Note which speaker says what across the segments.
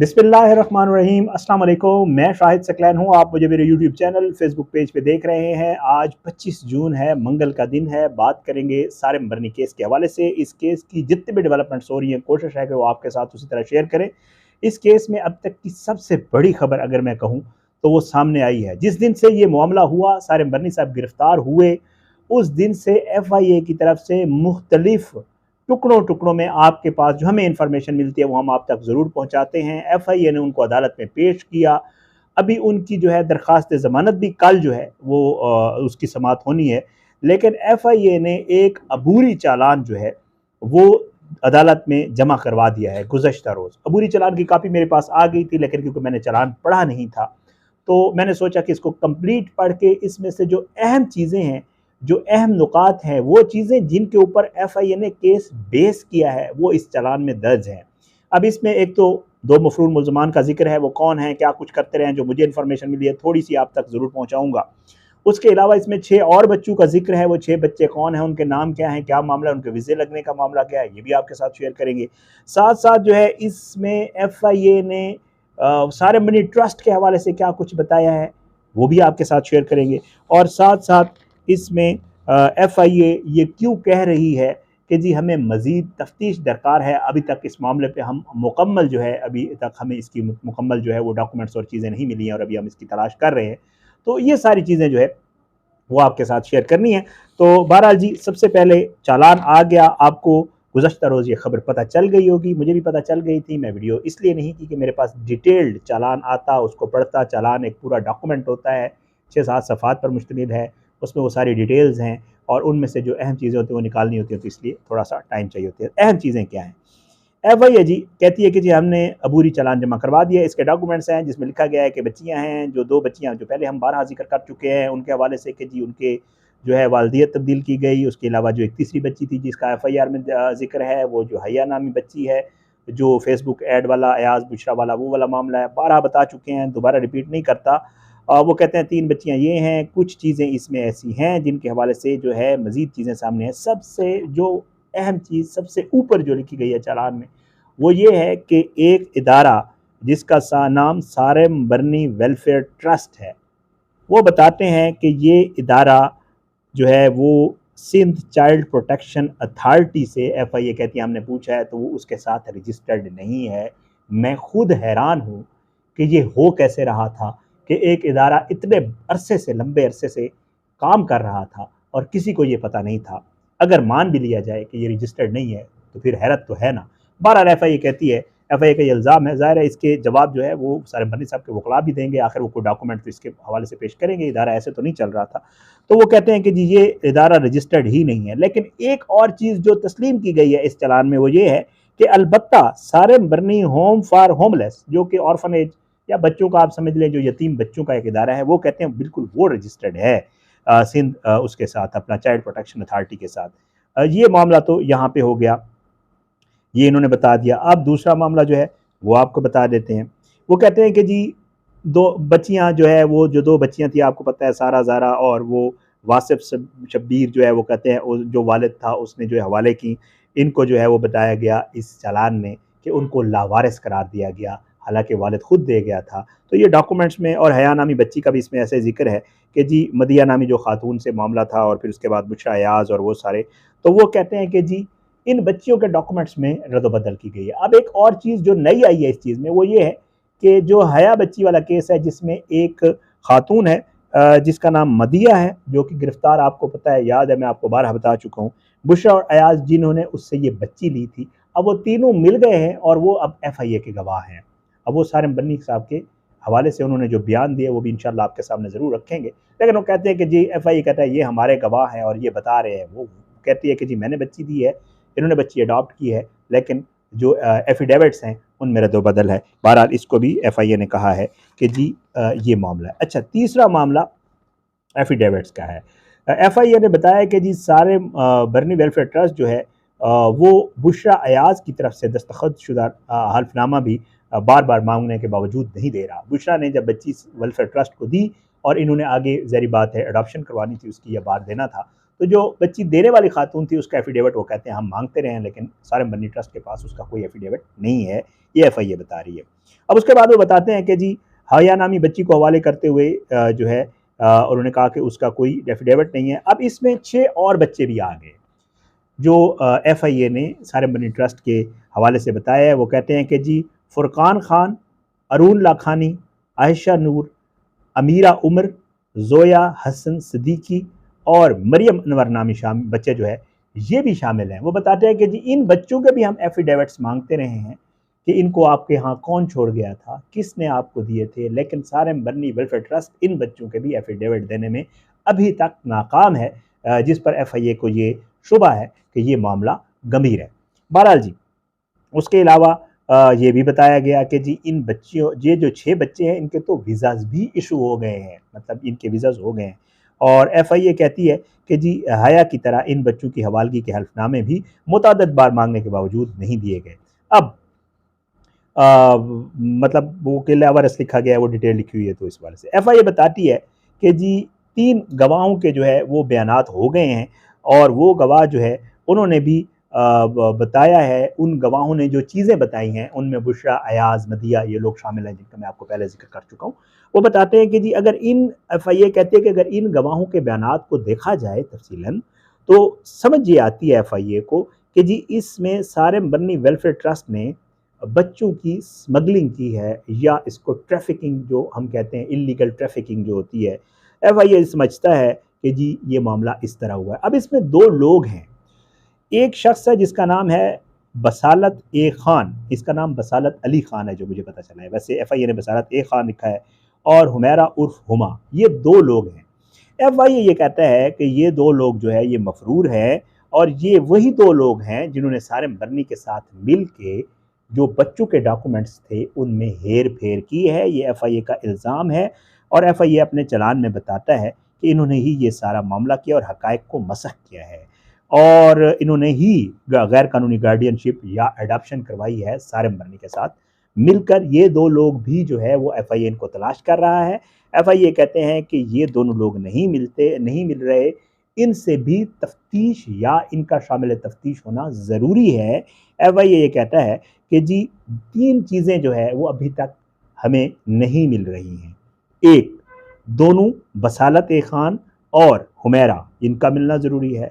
Speaker 1: बिस्मिल्लाहिर्रहमानिर्रहीम। अस्सलाम वालेकुम। मैं शाहिद सकलैन हूँ। आप मुझे मेरे यूट्यूब चैनल फेसबुक पेज पे देख रहे हैं। आज 25 जून है, मंगल का दिन है। बात करेंगे सारिम बरनी केस के हवाले से। इस केस की जितनी भी डेवलपमेंट्स हो रही हैं, कोशिश है कि वो आपके साथ उसी तरह शेयर करें। इस केस में अब तक की सबसे बड़ी खबर अगर मैं कहूँ तो वो सामने आई है। जिस दिन से ये मामला हुआ, सारिम बरनी साहब गिरफ्तार हुए, उस दिन से FIA की तरफ से मुख्तलिफ टुकड़ों टुकड़ों में आपके पास जो हमें इंफॉर्मेशन मिलती है वो हम आप तक ज़रूर पहुंचाते हैं। FIA ने उनको अदालत में पेश किया। अभी उनकी जो है दरख्वास्त ज़मानत भी कल जो है वो उसकी समाअत होनी है। लेकिन FIA ने एक अबूरी चालान जो है वो अदालत में जमा करवा दिया है गुज़श्ता रोज़। अबूरी चालान की कापी मेरे पास आ गई थी, लेकिन क्योंकि मैंने चालान पढ़ा नहीं था तो मैंने सोचा कि इसको कंप्लीट पढ़ के इसमें से जो अहम चीज़ें हैं, जो अहम नुकात हैं, वो चीज़ें जिनके ऊपर FIA ने केस बेस किया है वो इस चालान में दर्ज हैं। अब इसमें एक तो 2 मफरूर मुल्ज़मान का जिक्र है, वो कौन है, क्या कुछ करते रहे हैं, जो मुझे इन्फॉर्मेशन मिली है थोड़ी सी आप तक ज़रूर पहुँचाऊँगा। उसके अलावा इसमें 6 और बच्चों का जिक्र है। वो 6 बच्चे कौन हैं, उनके नाम क्या हैं, क्या मामला है, उनके वीज़े लगने का मामला क्या है, ये भी आपके साथ शेयर करेंगे। साथ साथ जो है इसमें FIA ने सारिम बरनी ट्रस्ट के हवाले से क्या कुछ बताया है वो भी आपके साथ शेयर करेंगे। और साथ साथ इसमें FIA ये क्यों कह रही है कि जी हमें मज़ीद तफ्तीश दरकार है। अभी तक इस मामले पे हम मुकम्मल जो है, अभी तक हमें इसकी मुकम्मल जो है वो डॉक्यूमेंट्स और चीज़ें नहीं मिली हैं और अभी हम इसकी तलाश कर रहे हैं। तो ये सारी चीज़ें जो है वो आपके साथ शेयर करनी है। तो बहरहाल जी, सबसे पहले चालान आ गया। आपको गुज़श्ता रोज़ ये खबर पता चल गई होगी, मुझे भी पता चल गई थी। मैं वीडियो इसलिए नहीं की कि मेरे पास डिटेल्ड चालान आता, उसको पढ़ता। चालान एक पूरा डॉक्यूमेंट होता है, 6-7 सफ़हात पर मुश्तमिल है। उसमें वो सारी डिटेल्स हैं और उनमें से जो अहम चीज़ें होती हैं वो निकालनी होती हैं, तो इसलिए थोड़ा सा टाइम चाहिए होता है। अहम चीज़ें क्या हैं? FIA जी कहती है कि जी हमने अबूरी चालान जमा करवा दिया। इसके डॉक्यूमेंट्स हैं जिसमें लिखा गया है कि बच्चियां हैं, जो 2 बच्चियां जो पहले हम बारहा जिक्र कर चुके हैं, उनके हवाले से कि जी उनके जो है वालदियत तब्दील की गई। उसके अलावा जो एक तीसरी बच्ची थी जिसका FIR में जिक्र है, वो जो हया नामी बच्ची है, जो फेसबुक ऐड वाला अयाज बुशरा वाला वो वाला मामला है, बारहा बता चुके हैं, दोबारा रिपीट नहीं करता। वो कहते हैं 3 बच्चियां ये हैं। कुछ चीज़ें इसमें ऐसी हैं जिनके हवाले से जो है मज़ीद चीज़ें सामने हैं। सबसे जो अहम चीज़ सबसे ऊपर जो लिखी गई है चालान में वो ये है कि एक इदारा जिसका नाम सारिम बरनी वेलफेयर ट्रस्ट है, वो बताते हैं कि ये इदारा जो है वो सिंध चाइल्ड प्रोटेक्शन अथॉरिटी से, FIA कहती है हमने पूछा है तो वो उसके साथ रजिस्टर्ड नहीं है। मैं खुद हैरान हूँ कि ये हो कैसे रहा था कि एक इदारा इतने अरसे से, लंबे अरसे से काम कर रहा था और किसी को ये पता नहीं था। अगर मान भी लिया जाए कि ये रजिस्टर्ड नहीं है तो फिर हैरत तो है ना। बहरहाल FIA कहती है, FIA का ये इल्ज़ाम है। ज़ाहिर है इसके जवाब जो है वो सारिम बरनी साहब के वकला भी देंगे, आखिर वो कोई डॉक्यूमेंट तो इसके हवाले से पेश करेंगे। इदारा ऐसे तो नहीं चल रहा था। तो वो कहते हैं कि जी ये इदारा रजिस्टर्ड ही नहीं है। लेकिन एक और चीज़ जो तस्लीम की गई है इस चालान में वो ये है कि अलबत्ता सारिम बरनी होम फॉर होमलेस, जो कि ऑर्फनेज या बच्चों का आप समझ लें, जो यतीम बच्चों का एक इदारा है, वो कहते हैं बिल्कुल वो रजिस्टर्ड है सिंध उसके साथ, अपना चाइल्ड प्रोटेक्शन अथॉरिटी के साथ। ये मामला तो यहाँ पे हो गया, ये इन्होंने बता दिया। अब दूसरा मामला जो है वो आपको बता देते हैं। वो कहते हैं कि जी 2 बच्चियां जो है, वो जो 2 बच्चियां थी आपको पता है, सारा ज़ारा और वो वासिफ शब्बीर जो है, वो कहते हैं जो वालिद था उसने जो है हवाले की। इनको जो है वो बताया गया इस चालान में कि उनको लावारिस करार दिया गया, हालांकि वालिद खुद दे गया था। तो ये डॉक्यूमेंट्स में, और हया नामी बच्ची का भी इसमें ऐसे जिक्र है कि जी मदिया नामी जो खातून से मामला था और फिर उसके बाद बुशरा अयाज और वो सारे। तो वो कहते हैं कि जी इन बच्चियों के डॉक्यूमेंट्स में रद्द-बदल की गई है। अब एक और चीज़ जो नई आई है इस चीज़ में वो ये है कि जो हया बच्ची वाला केस है, जिसमें एक खातून है जिसका नाम मदिया है, जो कि गिरफ्तार, आपको पता है, याद है, मैं आपको बारहा बता चुका हूँ। बुशरा और अयाज जिन्होंने उससे ये बच्ची ली थी, अब वो तीनों मिल गए हैं और वो अब FIA के गवाह हैं। अब वो सारिम बरनी साहब के हवाले से उन्होंने जो बयान दिए वो भी इंशाल्लाह आपके सामने ज़रूर रखेंगे। लेकिन वो कहते हैं कि जी FIA कहता है ये हमारे गवाह हैं और ये बता रहे हैं। वो कहती है कि जी मैंने बच्ची दी है, इन्होंने बच्ची अडॉप्ट की है, लेकिन जो एफिडेविट्स हैं उनमें रद्द-बदल है। बहरहाल इसको भी FIA ने कहा है कि जी ये मामला है। अच्छा, तीसरा मामला एफिडेविट्स का है। FIA ने बताया कि जी सारिम बरनी वेलफेयर ट्रस्ट जो है वो बुशरा अयाज की तरफ से दस्तखत शुदा हल्फनामा भी बार बार मांगने के बावजूद नहीं दे रहा। बुशरा ने जब बच्ची वेलफेयर ट्रस्ट को दी और इन्होंने आगे, ज़ाहिर बात है, अडॉप्शन करवानी थी उसकी या बार देना था, तो जो बच्ची देने वाली खातून थी उसका एफिडेविट वो कहते हैं हम मांगते रहे हैं, लेकिन सारम बर्नी ट्रस्ट के पास उसका कोई एफिडेविट नहीं है, ये FIA बता रही है। अब उसके बाद वो बताते हैं कि जी हया नामी बच्ची को हवाले करते हुए जो है उन्होंने कहा कि उसका कोई एफिडेविट नहीं है। अब इसमें 6 और बच्चे भी आ गए जो FIA ने सारम बर्नी ट्रस्ट के हवाले से बताया है। वो कहते हैं कि जी फुरकान खान, अरून लाखानी, आयशा नूर, अमीरा उमर, जोया हसन सिद्दीकी और मरियम अनवर नामी बच्चे जो है ये भी शामिल हैं। वो बताते हैं कि जी इन बच्चों के भी हम एफिडेविट्स मांगते रहे हैं कि इनको आपके यहाँ कौन छोड़ गया था, किसने आपको दिए थे, लेकिन सारम बर्नी वेलफेयर ट्रस्ट इन बच्चों के भी एफिडेविट देने में अभी तक नाकाम है, जिस पर FIA को ये शुबा है कि ये मामला गंभीर है। बहरहाल जी उसके अलावा ये भी बताया गया कि जी इन बच्चियों ये जो 6 बच्चे हैं इनके तो वीज़ाज़ भी इशू हो गए हैं, मतलब इनके वीज़ाज़ हो गए हैं। और FIA कहती है कि जी हया की तरह इन बच्चों की हवालगी के हल्फनामे भी मुतअद्दिद बार मांगने के बावजूद नहीं दिए गए। अब मतलब वो किला वारस लिखा गया है, वो डिटेल लिखी हुई है, तो इस बारे से FIA बताती है कि जी 3 गवाहों के जो है वो बयानात हो गए हैं और वो गवाह जो है उन्होंने भी बताया है, उन गवाहों ने जो चीज़ें बताई हैं उनमें बुशरा, अयाज, मदिया ये लोग शामिल हैं जिनका मैं आपको पहले जिक्र कर चुका हूँ। वो बताते हैं कि जी अगर इन FIA कहते हैं कि अगर इन गवाहों के बयानात को देखा जाए तफसीलन तो समझ ये आती है FIA को कि जी इसमें सारम बर्नी वेलफेयर ट्रस्ट ने बच्चों की स्मगलिंग की है, या इसको ट्रैफिकिंग जो हम कहते हैं, इल्लीगल ट्रैफिकिंग जो होती है, FIA समझता है कि जी ये मामला इस तरह हुआ है। अब इसमें 2 लोग हैं, एक शख्स है जिसका नाम है बसालत ए खान, इसका नाम बसालत अली खान है जो मुझे पता चला है, वैसे FIA ने बसालत ए खान लिखा है, और हुमैरा उर्फ हुमा, ये 2 लोग हैं। FIA ये कहता है कि ये 2 लोग जो है ये मफरूर है और ये वही 2 लोग हैं जिन्होंने सारम बर्नी के साथ मिल के जो बच्चों के डॉक्यूमेंट्स थे उनमें हेर फेर की है, ये FIA का इल्ज़ाम है। और FIA अपने चलान में बताता है कि इन्होंने ही ये सारा मामला किया और हकायक को मसख किया है, और इन्होंने ही गैर कानूनी गार्डियनशिप या एडॉप्शन करवाई है सारम बर्नी के साथ मिलकर। ये 2 लोग भी जो है वो FIA इनको तलाश कर रहा है। FIA कहते हैं कि ये दोनों लोग नहीं मिल रहे, इनसे भी तफ्तीश या इनका शामिल तफ्तीश होना ज़रूरी है। FIA ये कहता है कि जी 3 चीज़ें जो है वो अभी तक हमें नहीं मिल रही हैं। एक, दोनों बसालत ए खान और हुमैरा इनका मिलना ज़रूरी है,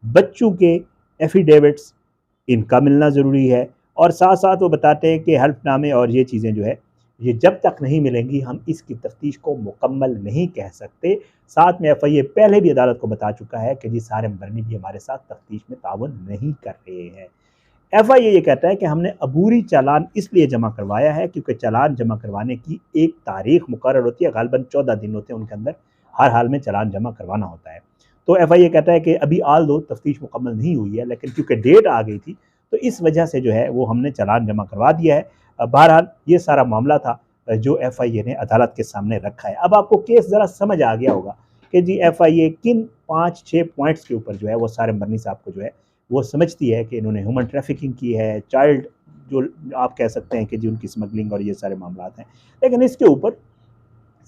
Speaker 1: बच्चों के एफिडेविट्स इनका मिलना ज़रूरी है, और साथ साथ वो बताते हैं कि हल्फनामे और ये चीज़ें जो है ये जब तक नहीं मिलेंगी हम इसकी तफ्तीश को मुकम्मल नहीं कह सकते। साथ में FIA पहले भी अदालत को बता चुका है कि जी सारम बर्नी भी हमारे साथ तफ्तीश में ताउन नहीं कर रहे हैं। FIA ये कहता है कि हमने अबूरी चालान इसलिए जमा करवाया है क्योंकि चालान जमा करवाने की एक तारीख मुकर्रर होती है, गालिबन 14 दिन होते हैं, उनके अंदर हर हाल में चालान जमा करवाना होता है। तो FIA कहता है कि अभी आल दो तफ्तीश मुकम्मल नहीं हुई है, लेकिन क्योंकि डेट आ गई थी तो इस वजह से जो है वो हमने चालान जमा करवा दिया है। बहरहाल ये सारा मामला था जो FIA ने अदालत के सामने रखा है। अब आपको केस ज़रा समझ आ गया होगा कि जी FIA किन 5-6 पॉइंट्स के ऊपर जो है वो सारम बर्नी साहब को जो है वो समझती है कि इन्होंने ह्यूमन ट्रैफिकिंग की है, चाइल्ड जो आप कह सकते हैं कि जी उनकी स्मगलिंग और ये सारे मामला हैं। लेकिन इसके ऊपर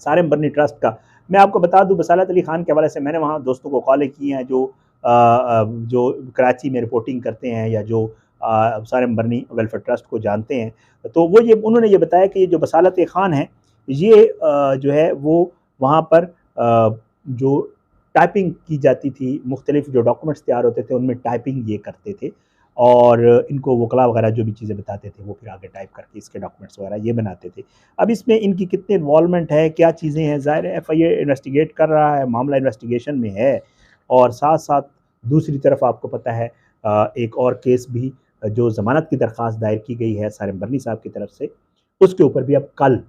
Speaker 1: सारम बर्नी ट्रस्ट का मैं आपको बता दूं, बसालत अली खान के हवाले से मैंने वहाँ दोस्तों को कॉलें की हैं जो कराची में रिपोर्टिंग करते हैं या जो सारम बर्नी वेलफेयर ट्रस्ट को जानते हैं, तो वो ये उन्होंने ये बताया कि ये जो बसालत खान है ये जो है वो वहाँ पर जो टाइपिंग की जाती थी, मुख्तलिफ जो डॉक्यूमेंट्स तैयार होते थे उनमें टाइपिंग ये करते थे, और इनको वकला वगैरह जो भी चीज़ें बताते थे वो फिर आगे टाइप करके इसके डॉक्यूमेंट्स वगैरह ये बनाते थे। अब इसमें इनकी कितनी इन्वॉल्वमेंट है, क्या चीज़ें हैं, ज़ाहिर है FIA इन्वेस्टिगेट कर रहा है, मामला इन्वेस्टिगेशन में है। और साथ साथ दूसरी तरफ आपको पता है एक और केस भी जो ज़मानत की दरख्वास्त दायर की गई है सारम बर्नी साहब की तरफ से, उसके ऊपर भी अब कल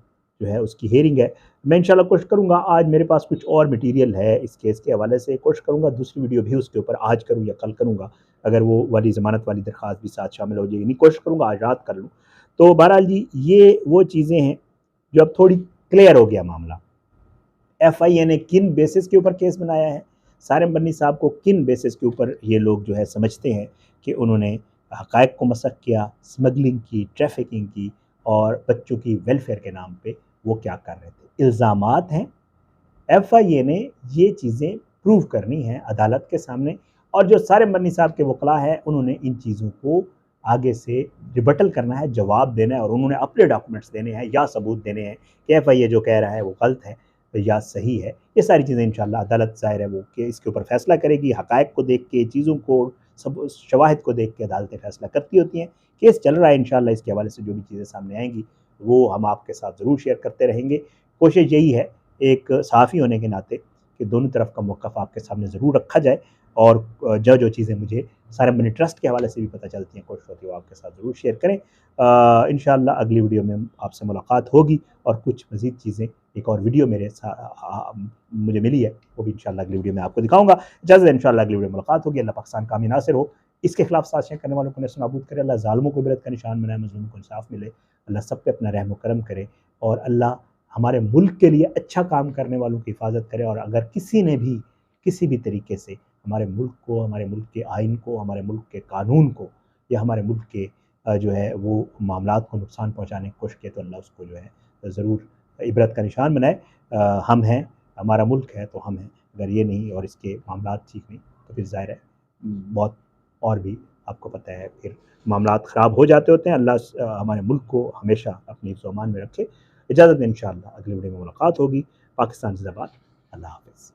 Speaker 1: जो है उसकी हेयरिंग है। मैं इंशाल्लाह कोशिश करूँगा, आज मेरे पास कुछ और मटेरियल है इस केस के हवाले से, कोशिश करूँगा दूसरी वीडियो भी उसके ऊपर आज करूँ या कल करूँगा, अगर वो वाली ज़मानत वाली दरख्वास्त भी साथ शामिल हो जाएगी, नहीं कोशिश करूँगा आज रात कर लूँ। तो बहरहाल जी ये वो चीज़ें हैं जो अब थोड़ी क्लियर हो गया मामला। FIA ने किन बेसिस के ऊपर केस बनाया है, सारम बर्नी साहब को किन बेसिस के ऊपर ये लोग जो है समझते हैं कि उन्होंने हक़ाइक़ को मसख़ किया, स्मगलिंग की, ट्रैफिकिंग की और बच्चों की वेलफेयर के नाम पे वो क्या कर रहे थे। इल्ज़ामात हैं, FIA ने ये चीज़ें प्रूव करनी है अदालत के सामने। और जो सारे मरनी साहब के वकला हैं उन्होंने इन चीज़ों को आगे से रिबटल करना है, जवाब देना है और उन्होंने अपने डॉक्यूमेंट्स देने हैं या सबूत देने हैं कि एफआईए जो कह रहा है वो गलत है या सही है। ये सारी चीज़ें इंशाल्लाह अदालत ज़ाहिर है वो कि इसके ऊपर फैसला करेगी। हक़ाइक़ को देख के, चीज़ों को, सब शवाहिद को देख के अदालतें फैसला करती होती हैं। केस चल रहा है, इंशाल्लाह इसके हवाले से जो भी चीज़ें सामने आएंगी वो हम आपके साथ ज़रूर शेयर करते रहेंगे। कोशिश यही है एक सहाफ़ी होने के नाते कि दोनों तरफ का मौक़िफ़ आपके सामने ज़रूर रखा जाए और जो चीज़ें मुझे सारे मनी ट्रस्ट के हवाले से भी पता चलती हैं, कोशिश होती है वो आपके साथ ज़रूर शेयर करें। इंशाअल्लाह अगली वीडियो में आपसे मुलाकात होगी और कुछ मज़ीद चीज़ें, एक और वीडियो मुझे मिली है, वो भी इंशाअल्लाह अगली वीडियो में आपको दिखाऊँगा। इजाज़त है, इंशाअल्लाह अगली वीडियो में मुलाकात होगी। अल्लाह पाकिस्तान कामी नासिर हो, इसके खिलाफ साज़िशें करने वालों को नेस्तनाबूद करे। अल्लाह ज़ालिमों को इबरत का निशान बनाए, मज़लूमों को इंसाफ़ मिले। अल्लाह सब पे अपना रहम व करम करे और अल्लाह हमारे मुल्क के लिए अच्छा काम करने वालों की हिफाजत करे। और अगर किसी ने भी किसी भी तरीके से हमारे मुल्क को, हमारे मुल्क के आइन को, हमारे मुल्क के कानून को या हमारे मुल्क के जो है वो मामलात को नुकसान पहुँचाने की कोशिश की तो अल्लाह उसको जो है ज़रूर इबरत का निशान बनाए। हम हैं, हमारा मुल्क है तो हम हैं। अगर ये नहीं और इसके मामलात ठीक नहीं तो फिर ज़ाहिर है बहुत और भी आपको पता है फिर मामलात ख़राब हो जाते होते हैं। अल्लाह हमारे मुल्क को हमेशा अपनी हिफ्ज़-ओ-अमान में रखे। इजाज़त दें, इंशाअल्लाह अगली वीडियो में मुलाकात होगी। पाकिस्तान ज़िंदाबाद। अल्लाह हाफ़िज़।